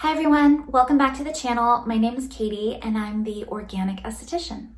Hi everyone, welcome back to the channel. My name is Katie and I'm the Organic Esthetician.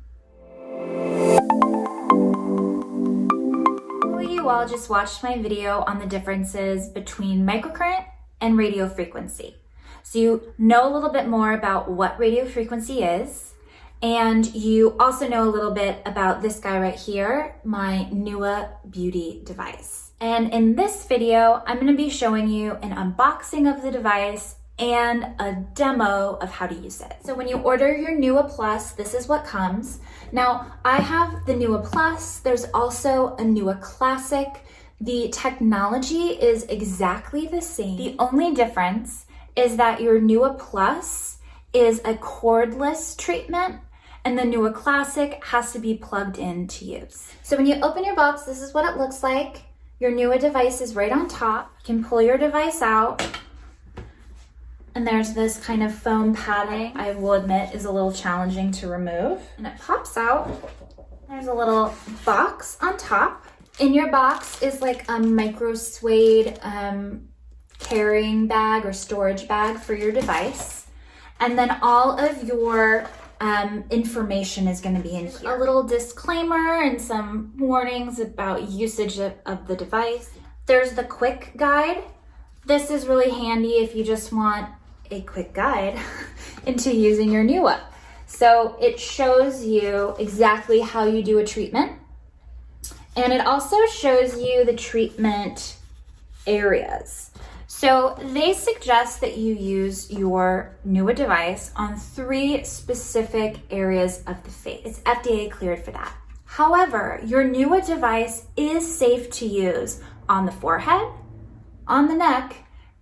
You all just watched my video on the differences between microcurrent and radio frequency. So you know a little bit more about what radio frequency is, and you also know a little bit about this guy right here, my NEWA Beauty device. And in this video, I'm gonna be showing you an unboxing of the device and a demo of how to use it. So when you order your NEWA Plus, this is what comes. Now, I have the NEWA Plus. There's also a NEWA Classic. The technology is exactly the same. The only difference is that your NEWA Plus is a cordless treatment and the NEWA Classic has to be plugged in to use. So when you open your box, this is what it looks like. Your NEWA device is right on top. You can pull your device out. And there's this kind of foam padding, I will admit is a little challenging to remove. And it pops out. There's a little box on top. In your box is like a micro suede carrying bag or storage bag for your device. And then all of your information is going to be in here. A little disclaimer and some warnings about usage of the device. There's the quick guide. This is really handy if you just want a quick guide into using your NEWA. So it shows you exactly how you do a treatment. And it also shows you the treatment areas. So they suggest that you use your NEWA device on 3 specific areas of the face. It's FDA cleared for that. However, your NEWA device is safe to use on the forehead, on the neck,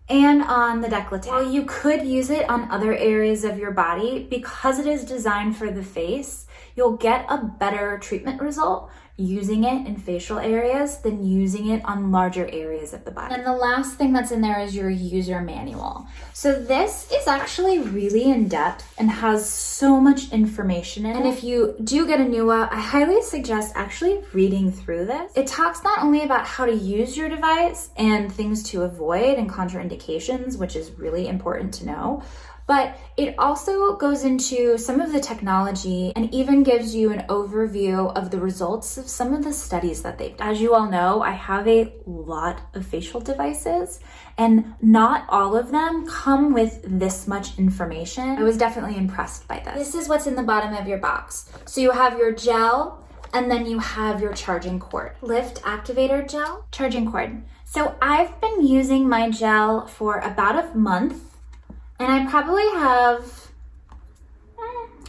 and on the décolleté. While you could use it on other areas of your body, because it is designed for the face, you'll get a better treatment result using it in facial areas than using it on larger areas of the body. And the last thing that's in there is your user manual. So this is actually really in-depth and has so much information in it. And if you do get a NEWA, I highly suggest actually reading through this. It talks not only about how to use your device and things to avoid and contraindications, which is really important to know, but it also goes into some of the technology and even gives you an overview of the results of some of the studies that they've done. As you all know, I have a lot of facial devices and not all of them come with this much information. I was definitely impressed by this. This is what's in the bottom of your box. So you have your gel and then you have your charging cord. Lift Activator Gel, charging cord. So I've been using my gel for about a month. And I probably have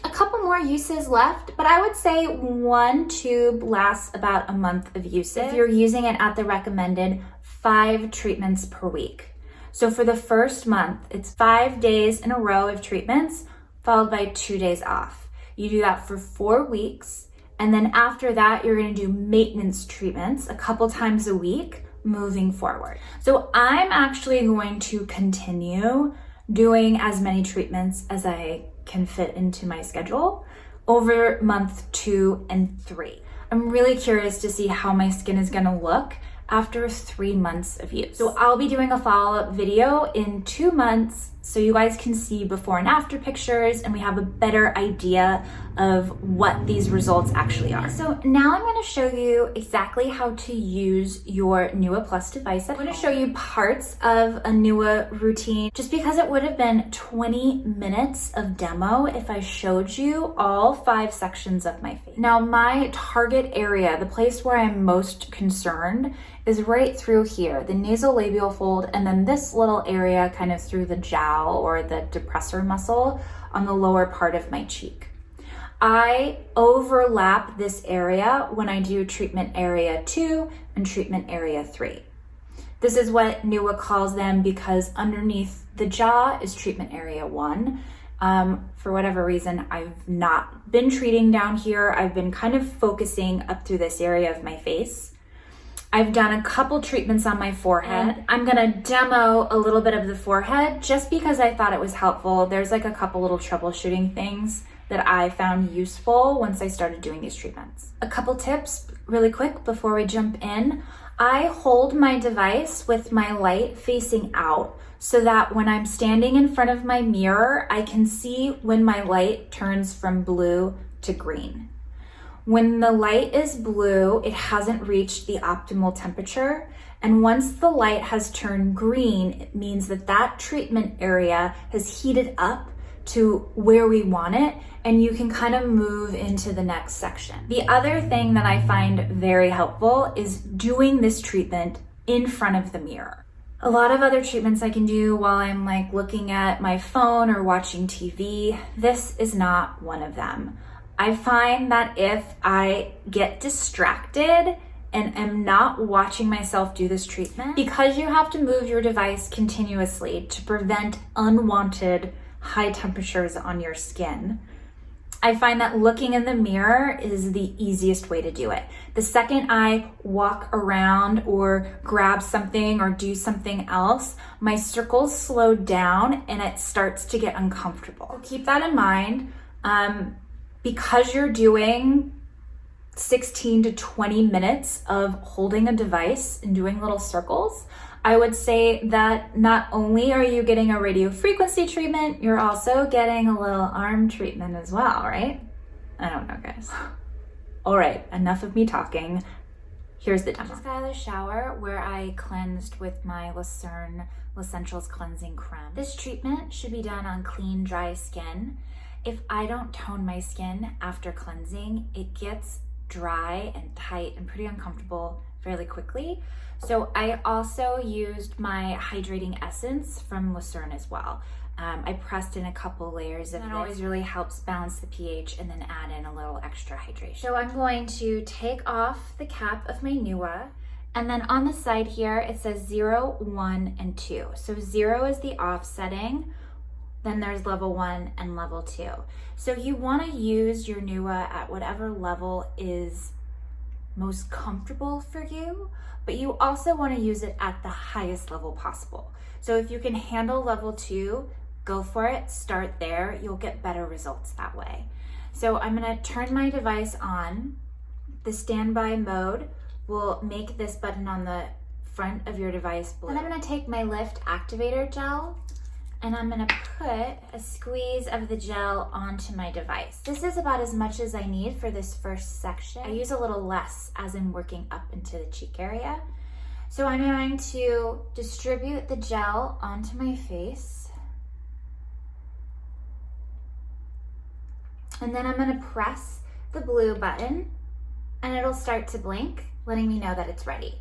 a couple more uses left, but I would say 1 tube lasts about a month of usage if you're using it at the recommended 5 treatments per week. So for the first month, it's 5 days in a row of treatments, followed by 2 days off. You do that for 4 weeks, and then after that, you're gonna do maintenance treatments a couple times a week moving forward. So I'm actually going to continue doing as many treatments as I can fit into my schedule over month 2 and 3. I'm really curious to see how my skin is gonna look after 3 months of use. So I'll be doing a follow-up video in 2 months so you guys can see before and after pictures and we have a better idea of what these results actually are. So now I'm gonna show you exactly how to use your NEWA Plus device. I'm gonna show you parts of a NEWA routine just because it would have been 20 minutes of demo if I showed you all 5 sections of my face. Now my target area, the place where I'm most concerned, is right through here, the nasolabial fold, and then this little area kind of through the jowl or the depressor muscle on the lower part of my cheek. I overlap this area when I do treatment area 2 and treatment area 3. This is what NEWA calls them because underneath the jaw is treatment area 1. For whatever reason, I've not been treating down here. I've been kind of focusing up through this area of my face. I've done a couple treatments on my forehead. I'm gonna demo a little bit of the forehead just because I thought it was helpful. There's like a couple little troubleshooting things that I found useful once I started doing these treatments. A couple tips really quick before we jump in. I hold my device with my light facing out so that when I'm standing in front of my mirror, I can see when my light turns from blue to green. When the light is blue, it hasn't reached the optimal temperature. And once the light has turned green, it means that that treatment area has heated up to where we want it, and you can kind of move into the next section. The other thing that I find very helpful is doing this treatment in front of the mirror. A lot of other treatments I can do while I'm like looking at my phone or watching TV. This is not one of them. I find that if I get distracted and am not watching myself do this treatment, because you have to move your device continuously to prevent unwanted high temperatures on your skin, I find that looking in the mirror is the easiest way to do it. The second I walk around or grab something or do something else, my circles slow down and it starts to get uncomfortable. So keep that in mind. Because you're doing 16 to 20 minutes of holding a device and doing little circles, I would say that not only are you getting a radio frequency treatment, you're also getting a little arm treatment as well, right? I don't know, guys. All right, enough of me talking. Here's the demo. I just got out of the shower where I cleansed with my Luzern L'Essentials Cleansing Creme. This treatment should be done on clean, dry skin. If I don't tone my skin after cleansing, it gets dry and tight and pretty uncomfortable fairly quickly. So I also used my hydrating essence from Luzern as well. I pressed in a couple layers of it. That always really helps balance the pH and then add in a little extra hydration. So I'm going to take off the cap of my NEWA, and then on the side here it says 0, 1, and 2. So 0 is the off setting, then there's level 1 and level 2. So you want to use your NEWA at whatever level is most comfortable for you, but you also want to use it at the highest level possible. So if you can handle level 2, go for it, start there. You'll get better results that way. So I'm going to turn my device on. The standby mode will make this button on the front of your device blue. Then I'm going to take my Lift Activator Gel, and I'm gonna put a squeeze of the gel onto my device. This is about as much as I need for this first section. I use a little less as I'm working up into the cheek area. So I'm going to distribute the gel onto my face. And then I'm gonna press the blue button and it'll start to blink, letting me know that it's ready.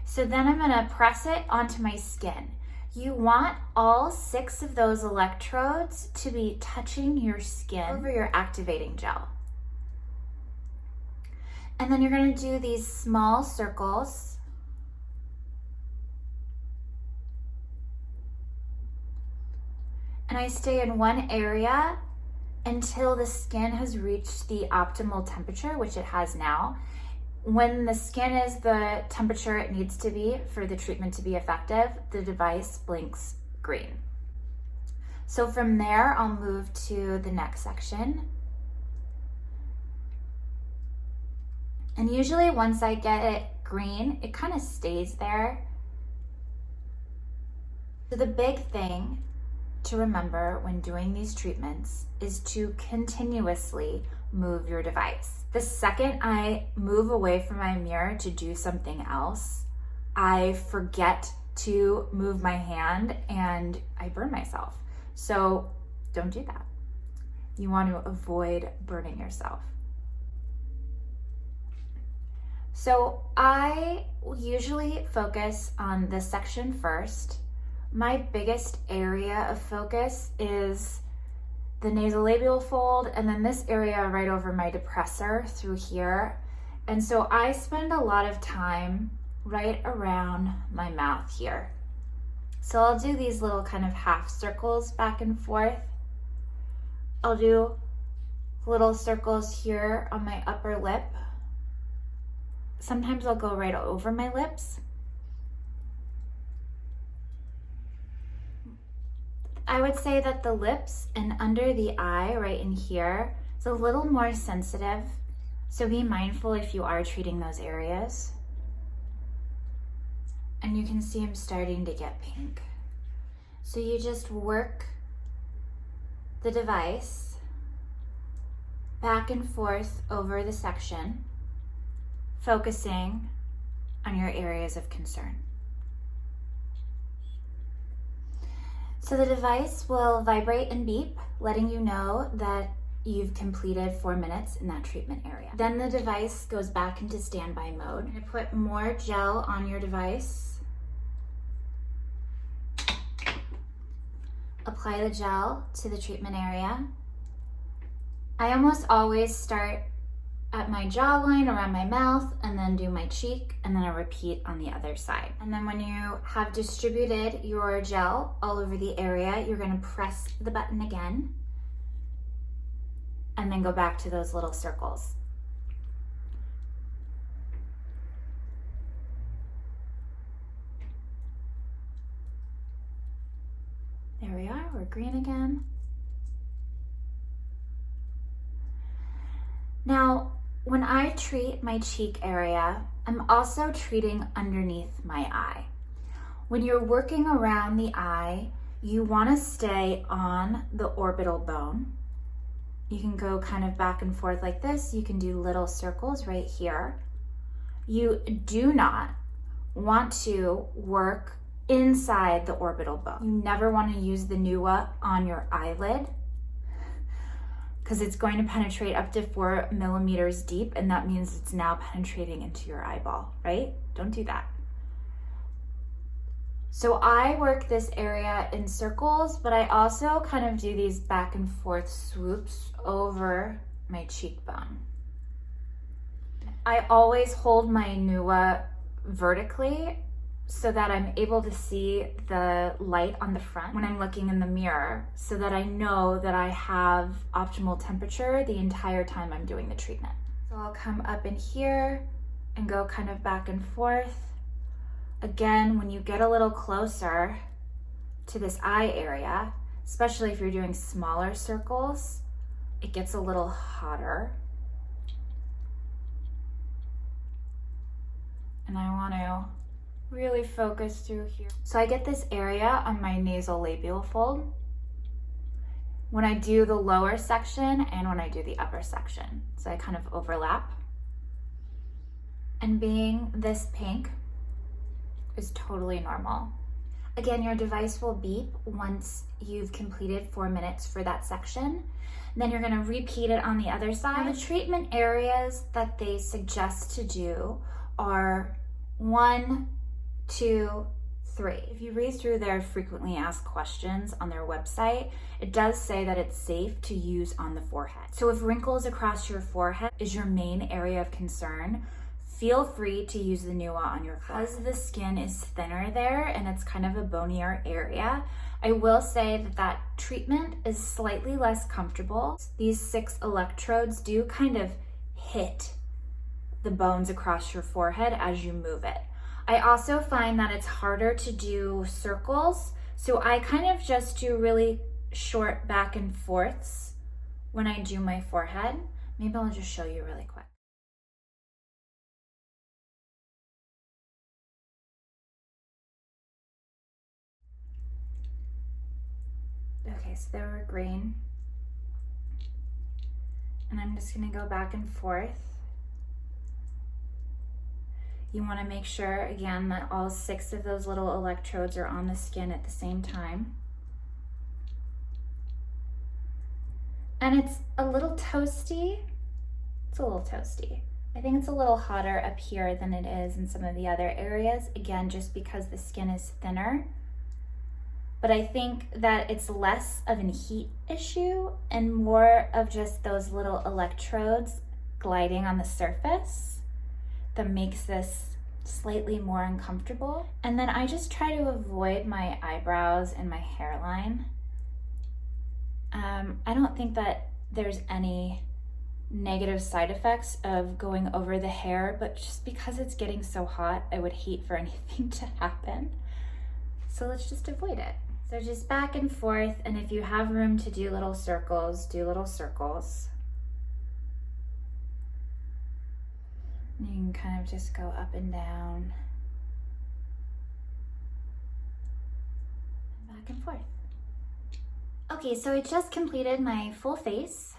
So then I'm gonna press it onto my skin. You want all 6 of those electrodes to be touching your skin over your activating gel. And then you're going to do these small circles. And I stay in one area until the skin has reached the optimal temperature, which it has now. When the skin is the temperature it needs to be for the treatment to be effective, the device blinks green. So from there, I'll move to the next section. And usually once I get it green, it kind of stays there. So the big thing to remember when doing these treatments is to continuously move your device. The second I move away from my mirror to do something else, I forget to move my hand and I burn myself. So don't do that. You want to avoid burning yourself. So I usually focus on this section first. My biggest area of focus is the nasolabial fold, and then this area right over my depressor through here. And so I spend a lot of time right around my mouth here. So I'll do these little kind of half circles back and forth. I'll do little circles here on my upper lip. Sometimes I'll go right over my lips. I would say that the lips and under the eye right in here is a little more sensitive, so be mindful if you are treating those areas. And you can see I'm starting to get pink. So you just work the device back and forth over the section, focusing on your areas of concern. So the device will vibrate and beep, letting you know that you've completed 4 minutes in that treatment area. Then the device goes back into standby mode. I'm gonna put more gel on your device. Apply the gel to the treatment area. I almost always start at my jawline, around my mouth, and then do my cheek, and then I repeat on the other side. And then when you have distributed your gel all over the area, you're gonna press the button again, and then go back to those little circles. There we are, we're green again. Now, when I treat my cheek area, I'm also treating underneath my eye. When you're working around the eye, you want to stay on the orbital bone. You can go kind of back and forth like this. You can do little circles right here. You do not want to work inside the orbital bone. You never want to use the NEWA on your eyelid, because it's going to penetrate up to 4 millimeters deep, and that means it's now penetrating into your eyeball, right? Don't do that. So I work this area in circles, but I also kind of do these back and forth swoops over my cheekbone. I always hold my NEWA vertically so that I'm able to see the light on the front when I'm looking in the mirror, so that I know that I have optimal temperature the entire time I'm doing the treatment. So I'll come up in here and go kind of back and forth. Again, when you get a little closer to this eye area, especially if you're doing smaller circles, it gets a little hotter. And I want to really focus through here. So I get this area on my nasal labial fold when I do the lower section and when I do the upper section. So I kind of overlap. And being this pink is totally normal. Again, your device will beep once you've completed 4 minutes for that section. Then you're gonna repeat it on the other side. Now, the treatment areas that they suggest to do are 1, 2, 3. If you read through their frequently asked questions on their website, it does say that it's safe to use on the forehead. So if wrinkles across your forehead is your main area of concern, feel free to use the NEWA on your forehead. Because the skin is thinner there and it's kind of a bonier area, I will say that that treatment is slightly less comfortable. These 6 electrodes do kind of hit the bones across your forehead as you move it. I also find that it's harder to do circles, so I kind of just do really short back and forths when I do my forehead. Maybe I'll just show you really quick. Okay, so there we're green. And I'm just gonna go back and forth. You wanna make sure, again, that all 6 of those little electrodes are on the skin at the same time. And it's a little toasty. It's a little toasty. I think it's a little hotter up here than it is in some of the other areas, again, just because the skin is thinner. But I think that it's less of a heat issue and more of just those little electrodes gliding on the surface that makes this slightly more uncomfortable. And then I just try to avoid my eyebrows and my hairline. I don't think that there's any negative side effects of going over the hair, but just because it's getting so hot, I would hate for anything to happen. So let's just avoid it. So just back and forth, and if you have room to do little circles, do little circles. You can kind of just go up and down. And back back and forth. Okay, so I just completed my full face.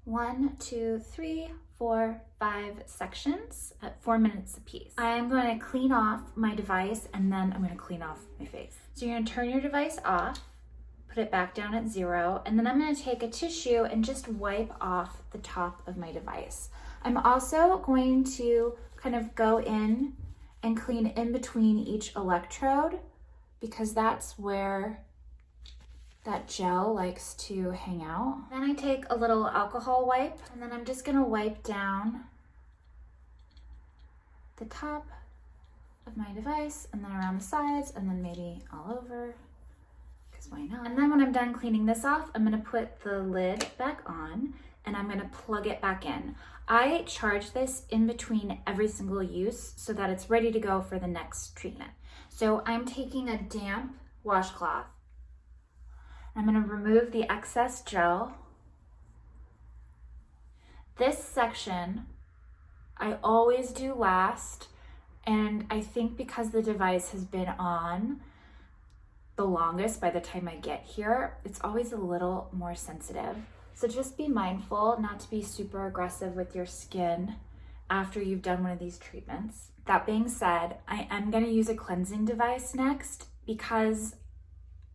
1, 2, 3, 4, 5 sections at 4 minutes apiece. I'm going to clean off my device and then I'm going to clean off my face. So you're going to turn your device off, put it back down at 0, and then I'm going to take a tissue and just wipe off the top of my device. I'm also going to kind of go in and clean in between each electrode because that's where that gel likes to hang out. Then I take a little alcohol wipe and then I'm just gonna wipe down the top of my device and then around the sides and then maybe all over, because why not? And then when I'm done cleaning this off, I'm gonna put the lid back on and I'm gonna plug it back in. I charge this in between every single use so that it's ready to go for the next treatment. So I'm taking a damp washcloth. I'm going to remove the excess gel. This section I always do last, and I think because the device has been on the longest by the time I get here, it's always a little more sensitive. So just be mindful not to be super aggressive with your skin after you've done one of these treatments. That being said, I am going to use a cleansing device next because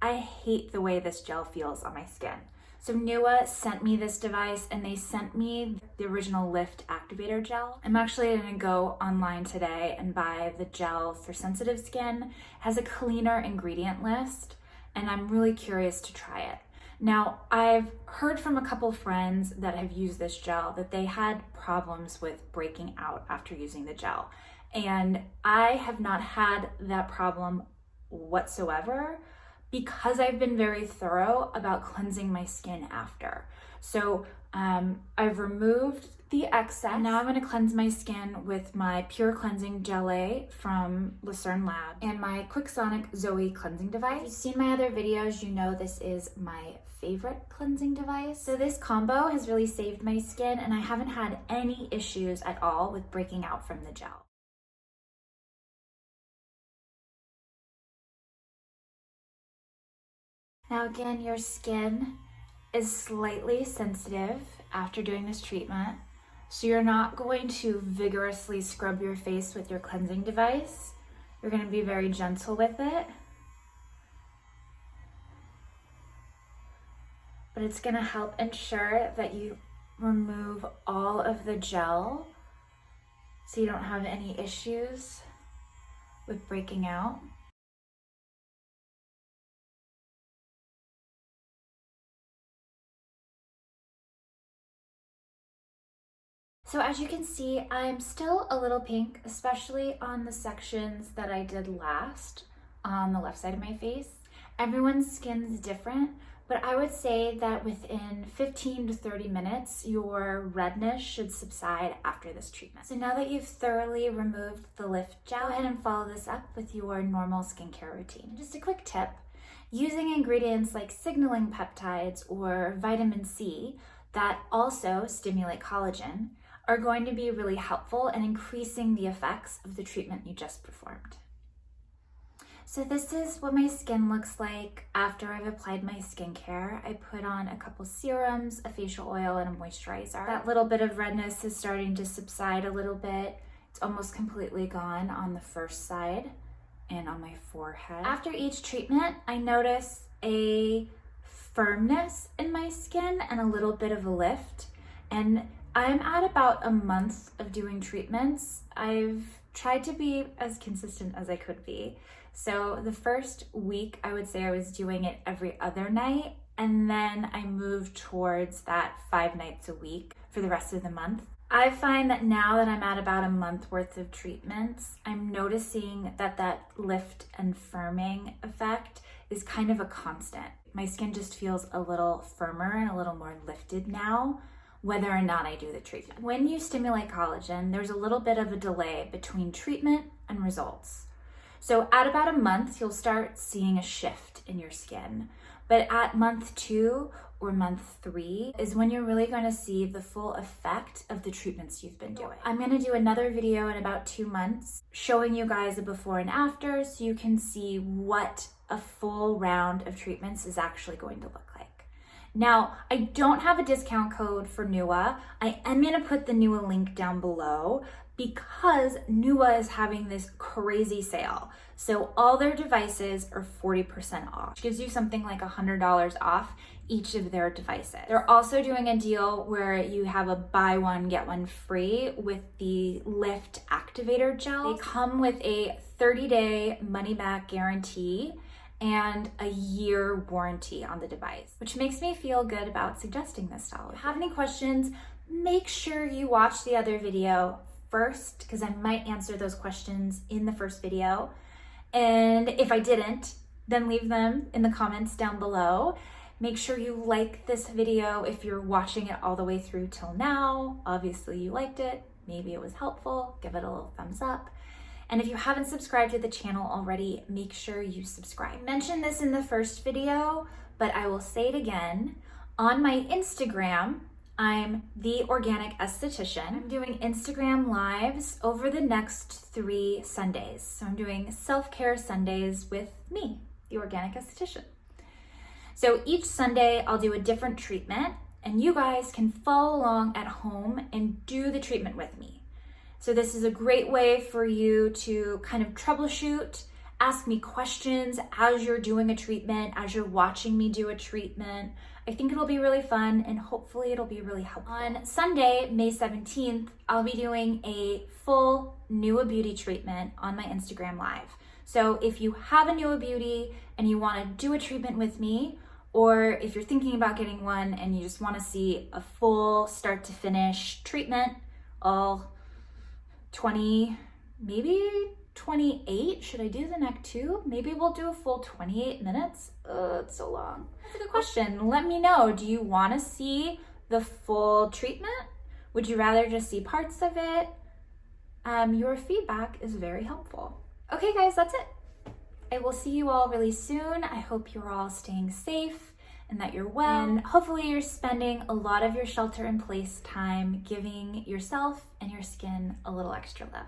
I hate the way this gel feels on my skin. So NEWA sent me this device and they sent me the original Lift Activator Gel. I'm actually gonna go online today and buy the gel for sensitive skin. It has a cleaner ingredient list and I'm really curious to try it. Now, I've heard from a couple friends that have used this gel that they had problems with breaking out after using the gel. And I have not had that problem whatsoever, because I've been very thorough about cleansing my skin after. So I've removed the excess. Now I'm going to cleanse my skin with my Pure Cleansing Gelee from Luzern Lab and my QykSonic Zoe cleansing device. If you've seen my other videos, you know this is my favorite cleansing device. So this combo has really saved my skin and I haven't had any issues at all with breaking out from the gel. Now again, your skin is slightly sensitive after doing this treatment, so you're not going to vigorously scrub your face with your cleansing device. You're going to be very gentle with it, but it's going to help ensure that you remove all of the gel so you don't have any issues with breaking out. So as you can see, I'm still a little pink, especially on the sections that I did last on the left side of my face. Everyone's skin's different, but I would say that within 15 to 30 minutes, your redness should subside after this treatment. So now that you've thoroughly removed the Lift Gel, go ahead and follow this up with your normal skincare routine. Just a quick tip, using ingredients like signaling peptides or vitamin C that also stimulate collagen are going to be really helpful in increasing the effects of the treatment you just performed. So this is what my skin looks like after I've applied my skincare. I put on a couple serums, a facial oil, and a moisturizer. That little bit of redness is starting to subside a little bit. It's almost completely gone on the first side and on my forehead. After each treatment, I notice a firmness in my skin and a little bit of a lift. And I'm at about a month of doing treatments. I've tried to be as consistent as I could be. So the first week, I would say I was doing it every other night, and then I moved towards that 5 nights a week for the rest of the month. I find that now that I'm at about a month worth of treatments, I'm noticing that that lift and firming effect is kind of a constant. My skin just feels a little firmer and a little more lifted now, whether or not I do the treatment. When you stimulate collagen, there's a little bit of a delay between treatment and results. So at about a month, you'll start seeing a shift in your skin. But at month 2 or month 3 is when you're really going to see the full effect of the treatments you've been doing. I'm going to do another video in about 2 months showing you guys a before and after so you can see what a full round of treatments is actually going to look like. Now, I don't have a discount code for NEWA. I am going to put the NEWA link down below because NEWA is having this crazy sale. So all their devices are 40% off, which gives you something like $100 off each of their devices. They're also doing a deal where you have a buy one, get one free with the Lift Activator Gel. They come with a 30-day money-back guarantee and a year warranty on the device, which makes me feel good about suggesting this to all. If you have any questions, make sure you watch the other video first, because I might answer those questions in the first video. And if I didn't, then leave them in the comments down below. Make sure you like this video if you're watching it all the way through till now. Obviously you liked it, maybe it was helpful, give it a little thumbs up. And if you haven't subscribed to the channel already, make sure you subscribe. I mentioned this in the first video, but I will say it again. On my Instagram, I'm the Organic Esthetician. I'm doing Instagram lives over the next 3 Sundays. So I'm doing self-care Sundays with me, the Organic Esthetician. So each Sunday I'll do a different treatment and you guys can follow along at home and do the treatment with me. So this is a great way for you to kind of troubleshoot, ask me questions as you're doing a treatment, as you're watching me do a treatment. I think it'll be really fun and hopefully it'll be really helpful. On Sunday, May 17th, I'll be doing a full NEWA Beauty treatment on my Instagram Live. So if you have a NEWA Beauty and you want to do a treatment with me, or if you're thinking about getting one and you just want to see a full start to finish treatment, all 20, maybe 28. Should I do the neck too? Maybe we'll do a full 28 minutes. It's so long. That's a good question. Let me know. Do you want to see the full treatment? Would you rather just see parts of it? Your feedback is very helpful. Okay guys, that's it. I will see you all really soon. I hope you're all staying safe and that you're well. And hopefully you're spending a lot of your shelter in place time giving yourself and your skin a little extra love.